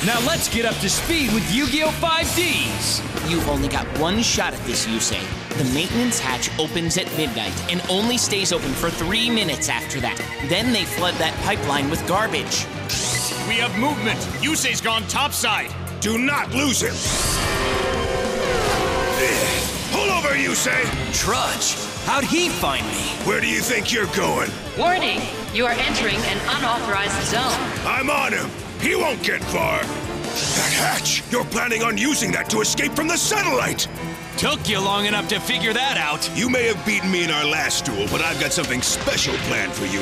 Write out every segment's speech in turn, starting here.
Now let's get up to speed with Yu-Gi-Oh! 5D's! You've only got one shot at this, Yusei. The maintenance hatch opens at midnight and only stays open for 3 minutes after that. Then they flood that pipeline with garbage. We have movement. Yusei's gone topside. Do not lose him. Pull over, Yusei. Trudge, how'd he find me? Where do you think you're going? Warning, you are entering an unauthorized zone. I'm on him. He won't get far. That hatch! You're planning on using that to escape from the satellite! Took you long enough to figure that out. You may have beaten me in our last duel, but I've got something special planned for you.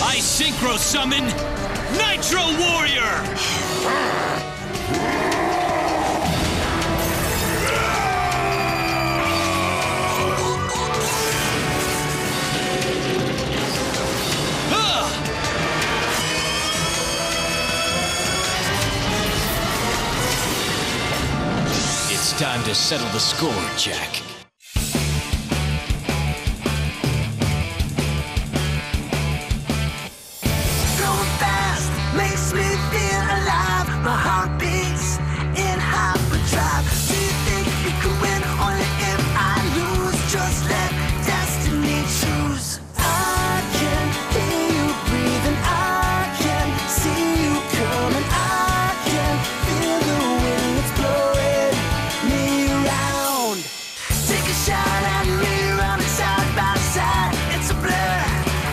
I synchro summon Nitro Warrior! It's time to settle the score, Jack. Going fast makes me feel alive. My heart beats in hyperdrive. Do you think you could win? Only if I lose. Just let destiny choose. I can hear you breathing. I can see you coming. I can feel the wind that's blowing me around. Take a shot at me, running side by side. It's a blur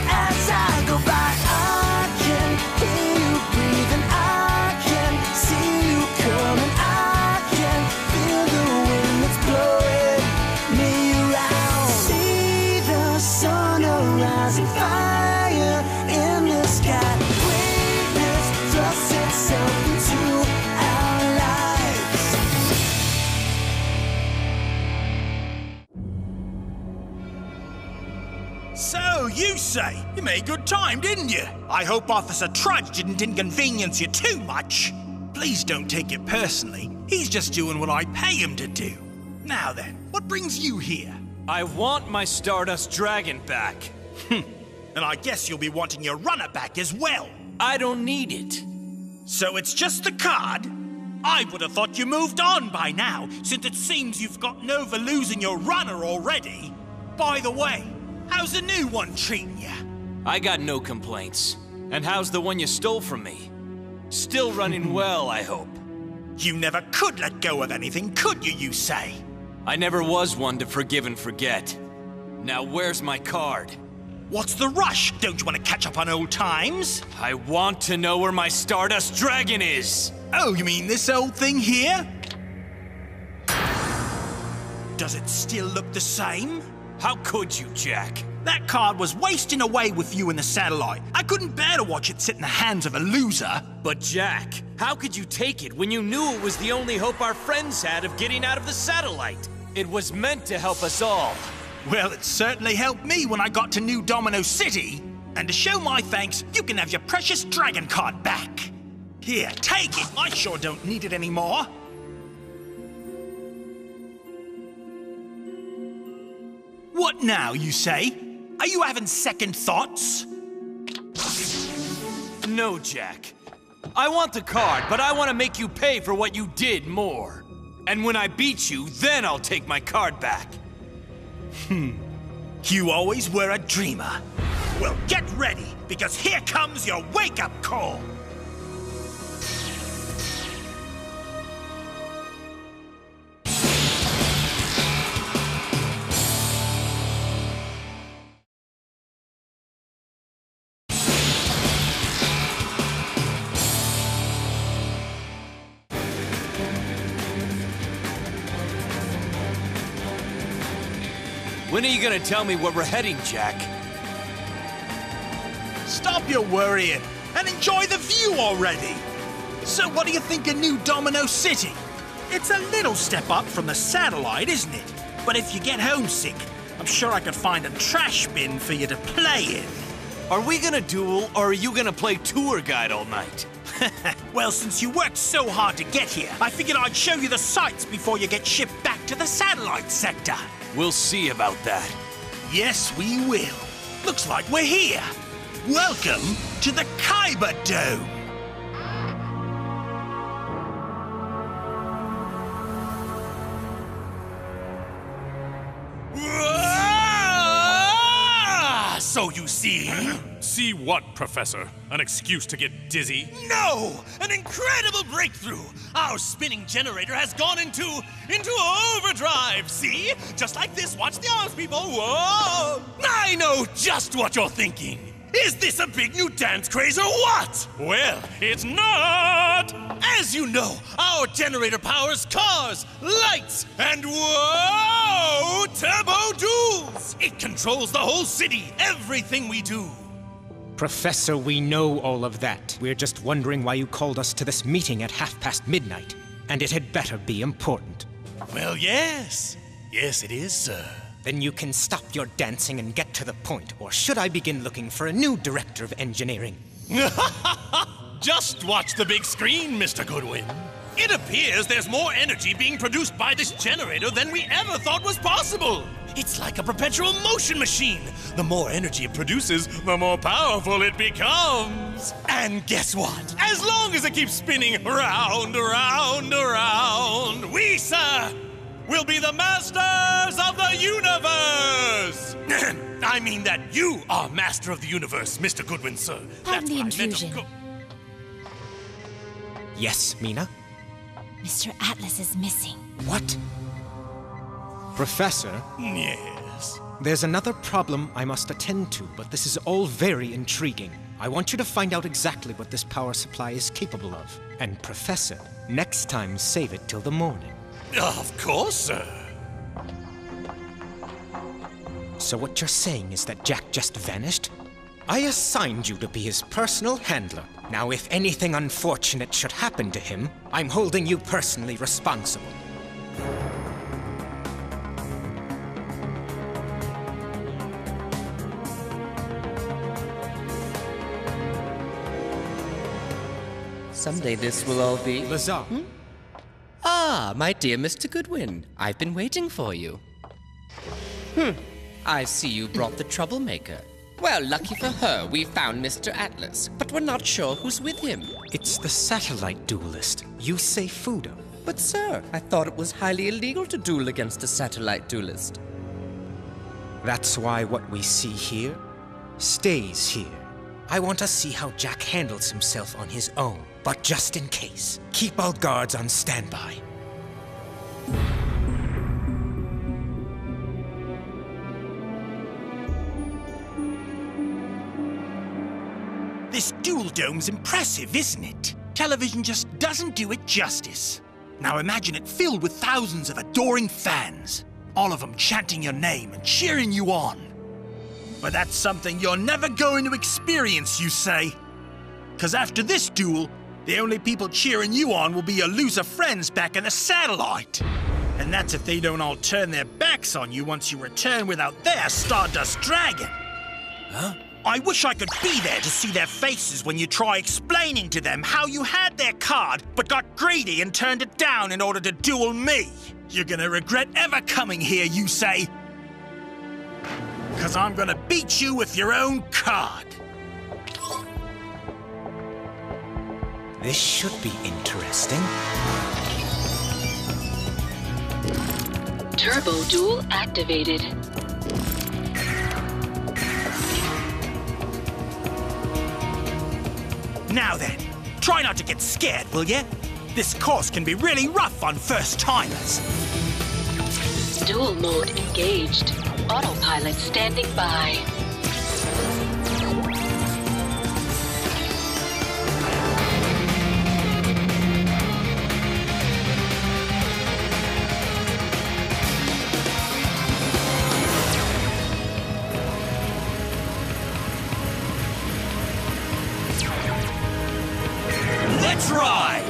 as I go by. I can hear you breathing. I can see you coming. I can feel the wind that's blowing me around. See the sun, a rising fire in the sky. Greatness thrusts itself into our lives. So, Yusei, you made good time, didn't you? I hope Officer Trudge didn't inconvenience you too much. Please don't take it personally. He's just doing what I pay him to do. Now then, what brings you here? I want my Stardust Dragon back. And I guess you'll be wanting your runner back as well. I don't need it. So it's just the card? I would have thought you moved on by now, since it seems you've gotten over losing your runner already. By the way, how's the new one treating you? I got no complaints. And how's the one you stole from me? Still running well, I hope. You never could let go of anything, could you, Yusei? I never was one to forgive and forget. Now where's my card? What's the rush? Don't you want to catch up on old times? I want to know where my Stardust Dragon is! Oh, you mean this old thing here? Does it still look the same? How could you, Jack? That card was wasting away with you in the satellite. I couldn't bear to watch it sit in the hands of a loser. But Jack, how could you take it when you knew it was the only hope our friends had of getting out of the satellite? It was meant to help us all. Well, it certainly helped me when I got to New Domino City. And to show my thanks, you can have your precious dragon card back. Here, take it. I sure don't need it anymore. What now, Yusei? Are you having second thoughts? No, Jack. I want the card, but I want to make you pay for what you did more. And when I beat you, then I'll take my card back. You always were a dreamer. Well, get ready, because here comes your wake-up call. When are you gonna tell me where we're heading, Jack? Stop your worrying and enjoy the view already. So what do you think of New Domino City? It's a little step up from the satellite, isn't it? But if you get homesick, I'm sure I could find a trash bin for you to play in. Are we gonna duel, or are you gonna play tour guide all night? Well, since you worked so hard to get here, I figured I'd show you the sights before you get shipped back to the satellite sector. We'll see about that. Yes, we will. Looks like we're here. Welcome to the Kyber Dome. So you see... See what, Professor? An excuse to get dizzy? No! An incredible breakthrough! Our spinning generator has gone into overdrive, see? Just like this, watch the arms, people, whoa! I know just what you're thinking! Is this a big new dance craze or what? Well, it's not! As you know, our generator powers cars, lights, and whoa! Turbo Duels! It controls the whole city, everything we do. Professor, we know all of that. We're just wondering why you called us to this meeting at midnight. And it had better be important. Well, yes. Yes, it is, sir. Then you can stop your dancing and get to the point, or should I begin looking for a new director of engineering? Just watch the big screen, Mr. Goodwin. It appears there's more energy being produced by this generator than we ever thought was possible. It's like a perpetual motion machine. The more energy it produces, the more powerful it becomes. And guess what? As long as it keeps spinning round, round, round, we, sir, will be the masters of the universe! I mean that you are master of the universe, Mr. Goodwin, sir. Pardon the intrusion. Yes, Mina? Mr. Atlas is missing. What? Professor? Yes? There's another problem I must attend to, but this is all very intriguing. I want you to find out exactly what this power supply is capable of. And Professor, next time save it till the morning. Of course, sir. So what you're saying is that Jack just vanished? I assigned you to be his personal handler. Now, if anything unfortunate should happen to him, I'm holding you personally responsible. Someday this will all be... Lazar. Ah, my dear Mr. Goodwin. I've been waiting for you. I see you brought the troublemaker. Well, lucky for her, we found Mr. Atlas, but we're not sure who's with him. It's the satellite duelist, Yusei Fudo. But sir, I thought it was highly illegal to duel against a satellite duelist. That's why what we see here stays here. I want to see how Jack handles himself on his own. But just in case, keep all guards on standby. This duel dome's impressive, isn't it? Television just doesn't do it justice. Now imagine it filled with thousands of adoring fans, all of them chanting your name and cheering you on. But that's something you're never going to experience, you say. 'Cause after this duel, the only people cheering you on will be your loser friends back in the satellite. And that's if they don't all turn their backs on you once you return without their Stardust Dragon. Huh? I wish I could be there to see their faces when you try explaining to them how you had their card but got greedy and turned it down in order to duel me. You're gonna regret ever coming here, you say. 'Cause I'm gonna beat you with your own card. This should be interesting. Turbo Duel activated. Now then, try not to get scared, will ya? This course can be really rough on first-timers. Duel mode engaged. Autopilot standing by. Let's ride!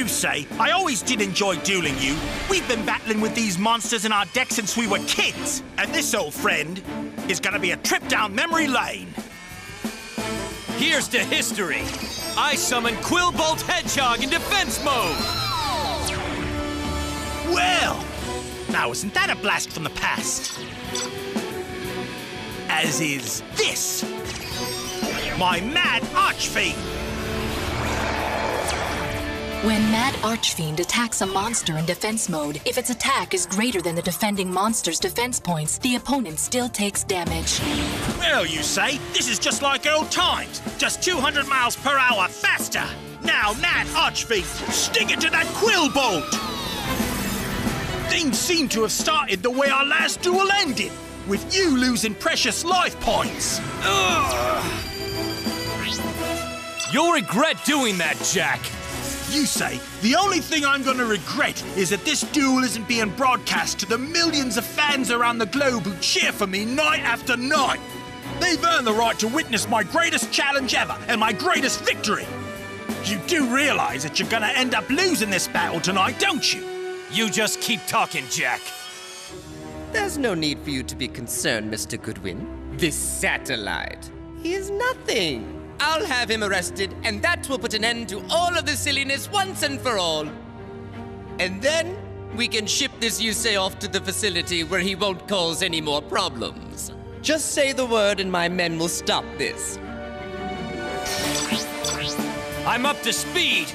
Yusei, I always did enjoy dueling you. We've been battling with these monsters in our deck since we were kids. And this old friend is gonna be a trip down memory lane. Here's to history. I summon Quillbolt Hedgehog in defense mode. Well, now isn't that a blast from the past? As is this. My Mad Archfiend. When Mad Archfiend attacks a monster in defense mode, if its attack is greater than the defending monster's defense points, the opponent still takes damage. Well, you say, this is just like old times. Just 200 miles per hour faster. Now, Mad Archfiend, stick it to that Quillbolt! Things seem to have started the way our last duel ended, with you losing precious life points. Ugh. You'll regret doing that, Jack. You say, the only thing I'm gonna regret is that this duel isn't being broadcast to the millions of fans around the globe who cheer for me night after night. They've earned the right to witness my greatest challenge ever and my greatest victory. You do realize that you're gonna end up losing this battle tonight, don't you? You just keep talking, Jack. There's no need for you to be concerned, Mr. Goodwin. This satellite, he is nothing. I'll have him arrested, and that will put an end to all of the silliness once and for all. And then we can ship this Yusei off to the facility where he won't cause any more problems. Just say the word and my men will stop this. I'm up to speed.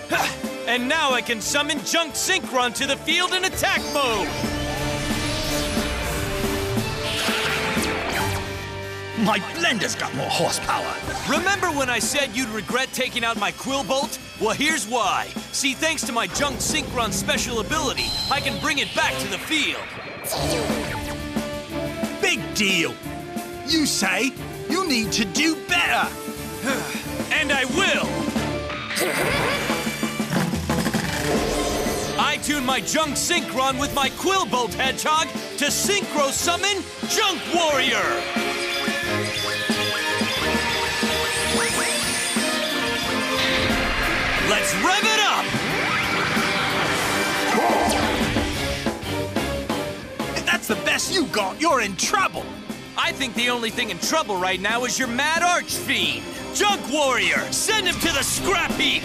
And now I can summon Junk Synchron to the field in attack mode. My blender's got more horsepower. Remember when I said you'd regret taking out my Quillbolt? Well, here's why. See, thanks to my Junk Synchron special ability, I can bring it back to the field. Big deal. You say you need to do better. And I will. I tune my Junk Synchron with my Quillbolt Hedgehog to Synchro Summon Junk Warrior! Let's rev it up! If that's the best you got, you're in trouble. I think the only thing in trouble right now is your Mad Archfiend. Junk Warrior, send him to the scrap heap!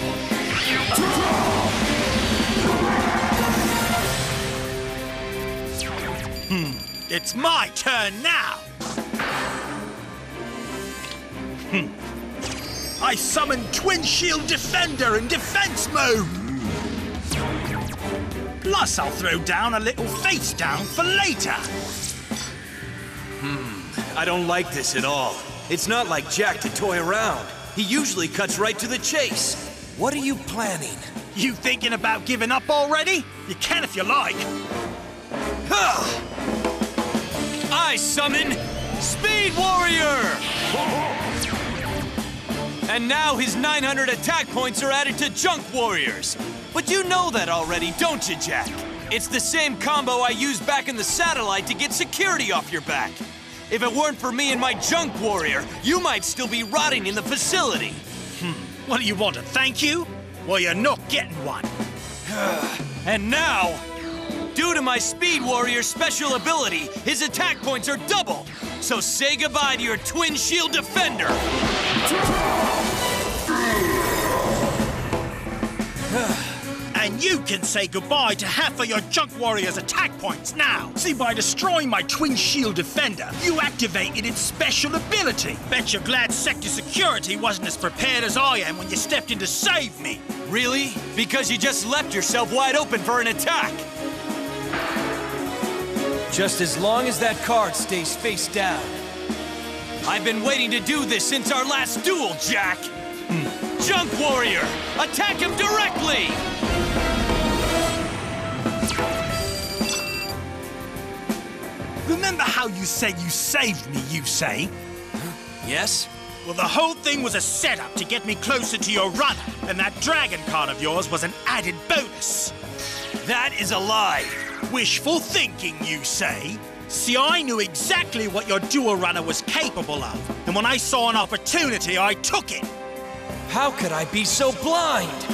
It's my turn now. I summon Twin Shield Defender in defense mode. Plus, I'll throw down a little face down for later. I don't like this at all. It's not like Jack to toy around. He usually cuts right to the chase. What are you planning? You thinking about giving up already? You can if you like. I summon Speed Warrior! And now his 900 attack points are added to Junk Warriors. But you know that already, don't you, Jack? It's the same combo I used back in the satellite to get security off your back. If it weren't for me and my Junk Warrior, you might still be rotting in the facility. What do you want, a thank you? Well, you're not getting one. And now, due to my Speed Warrior special ability, his attack points are doubled. So say goodbye to your Twin Shield Defender. And you can say goodbye to half of your Junk Warrior's attack points now. See, by destroying my Twin Shield Defender, you activated its special ability. Bet you're glad Sector Security wasn't as prepared as I am when you stepped in to save me. Really? Because you just left yourself wide open for an attack. Just as long as that card stays face down. I've been waiting to do this since our last duel, Jack. Junk Warrior, attack him directly! Remember how you said you saved me, Yusei? Yes? Well, the whole thing was a setup to get me closer to your runner, and that dragon card of yours was an added bonus. That is a lie. Wishful thinking, you say? See, I knew exactly what your dual runner was capable of, and when I saw an opportunity, I took it. How could I be so blind?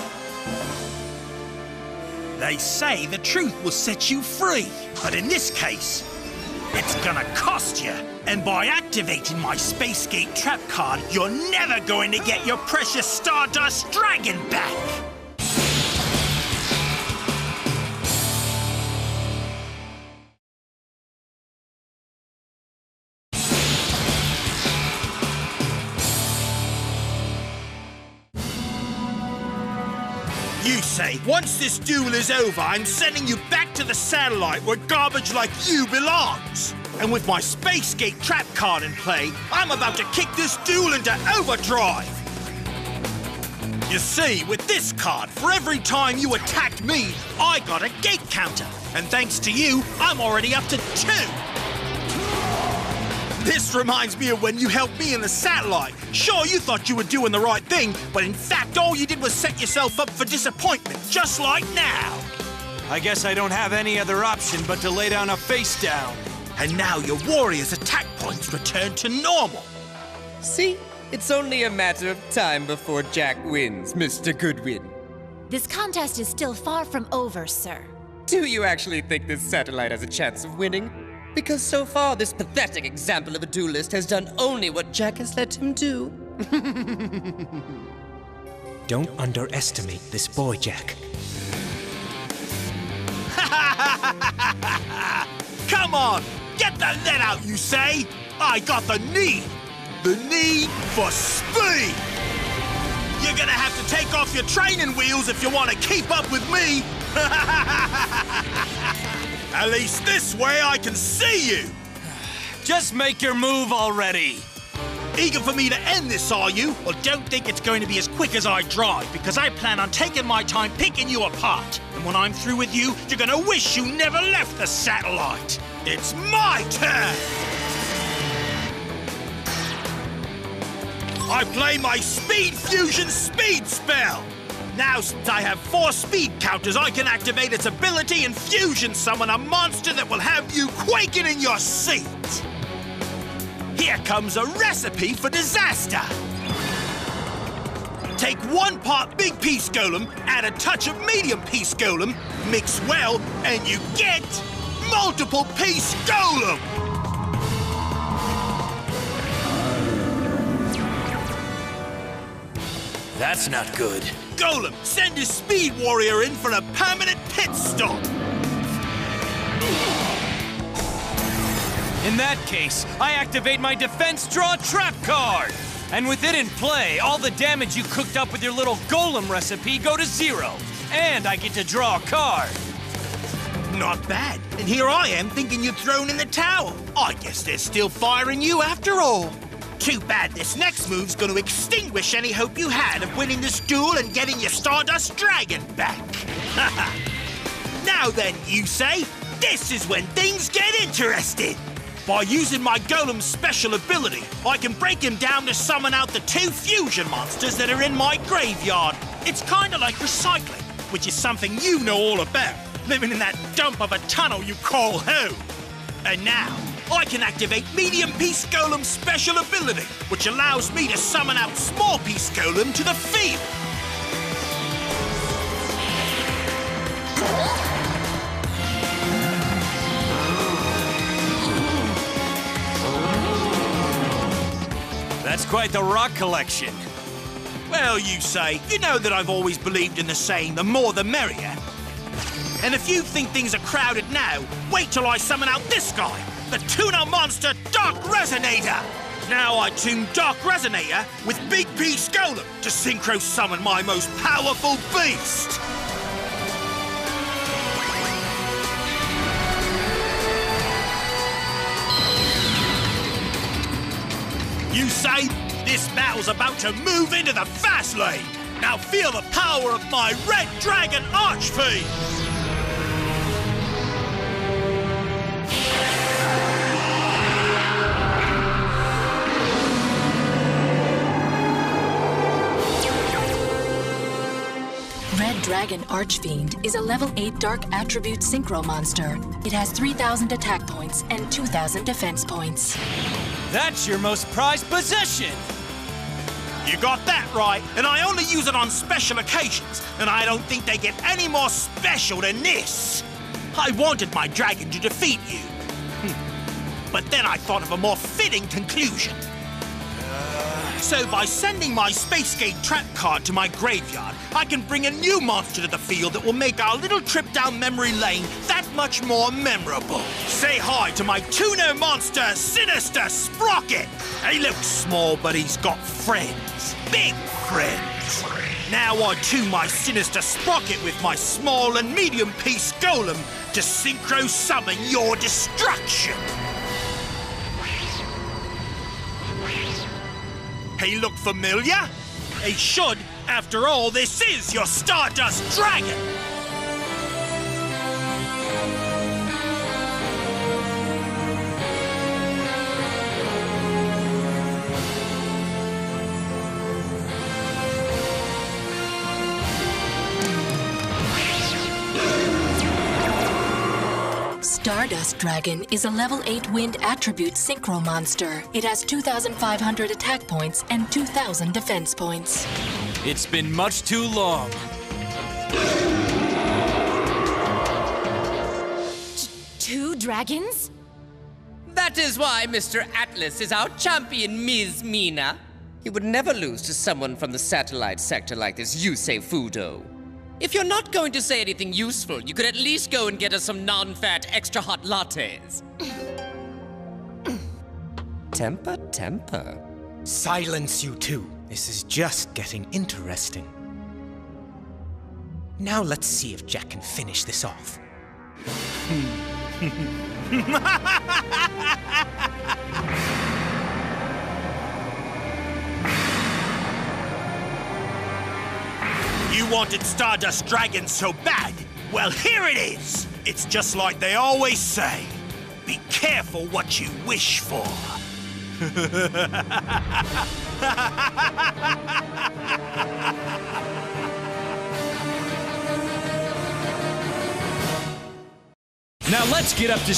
They say the truth will set you free, but in this case, it's gonna cost you. And by activating my Spacegate trap card, you're never going to get your precious Stardust Dragon back! Yusei, once this duel is over, I'm sending you back to the satellite where garbage like you belongs. And with my Spacegate trap card in play, I'm about to kick this duel into overdrive. You see, with this card, for every time you attacked me, I got a gate counter. And thanks to you, I'm already up to 2. This reminds me of when you helped me in the satellite. Sure, you thought you were doing the right thing, but in fact, all you did was set yourself up for disappointment, just like now. I guess I don't have any other option but to lay down a face down. And now your warrior's attack points return to normal. See? It's only a matter of time before Jack wins, Mr. Goodwin. This contest is still far from over, sir. Do you actually think this satellite has a chance of winning? Because so far, this pathetic example of a duelist has done only what Jack has let him do. Don't underestimate this boy, Jack. Come on! Get the lead out, you say? I got the need! The need for speed! You're gonna have to take off your training wheels if you want to keep up with me! At least this way I can see you! Just make your move already! Eager for me to end this, are you? Well, don't think it's going to be as quick as I drive, because I plan on taking my time picking you apart. And when I'm through with you, you're gonna wish you never left the satellite! It's my turn! I play my Speed Fusion Speed Spell! Now, since I have 4 speed counters, I can activate its ability and fusion summon a monster that will have you quaking in your seat! Here comes a recipe for disaster! Take 1 part Big Piece Golem, add a touch of Medium Piece Golem, mix well, and you get Multiple Piece Golem! That's not good. Golem, send his Speed Warrior in for a permanent pit stop! In that case, I activate my Defense Draw Trap card! And with it in play, all the damage you cooked up with your little Golem recipe go to 0. And I get to draw a card. Not bad. And here I am thinking you'd thrown in the towel. I guess they're still firing you after all. Too bad this next move's going to extinguish any hope you had of winning this duel and getting your Stardust Dragon back. Now then, Yusei, this is when things get interesting. By using my Golem's special ability, I can break him down to summon out the 2 fusion monsters that are in my graveyard. It's kind of like recycling, which is something you know all about, living in that dump of a tunnel you call home. And now, I can activate Medium Piece Golem's special ability, which allows me to summon out Small Piece Golem to the field. That's quite the rock collection. Well, Yusei, you know that I've always believed in the saying, the more the merrier. And if you think things are crowded now, wait till I summon out this guy, the Tuna Monster Dark Resonator! Now I tune Dark Resonator with Big Piece Golem to synchro summon my most powerful beast! Yusei, this battle's about to move into the fast lane! Now feel the power of my Red Dragon Archfiend! Red Dragon Archfiend is a level 8 Dark Attribute Synchro monster. It has 3,000 attack points and 2,000 defense points. That's your most prized possession! You got that right, and I only use it on special occasions, and I don't think they get any more special than this. I wanted my dragon to defeat you. But then I thought of a more fitting conclusion. So by sending my Space Gate trap card to my graveyard, I can bring a new monster to the field that will make our little trip down memory lane that much more memorable. Say hi to my tuner monster, Sinister Sprocket. He looks small, but he's got friends. Big friends. Now I tune my Sinister Sprocket with my small and medium piece golem to synchro summon your destruction. He look familiar? He should. After all, this is your Stardust Dragon. Stardust Dragon is a level 8 wind attribute synchro monster. It has 2,500 attack points and 2,000 defense points. It's been much too long. Two dragons? That is why Mr. Atlas is our champion, Ms. Mina. He would never lose to someone from the satellite sector like this Yusei Fudo. If you're not going to say anything useful, you could at least go and get us some non-fat, extra hot lattes. Temper. Silence, you two. This is just getting interesting. Now let's see if Jack can finish this off. You wanted Stardust Dragon so bad? Well, here it is! It's just like they always say. Be careful what you wish for. Now let's get up to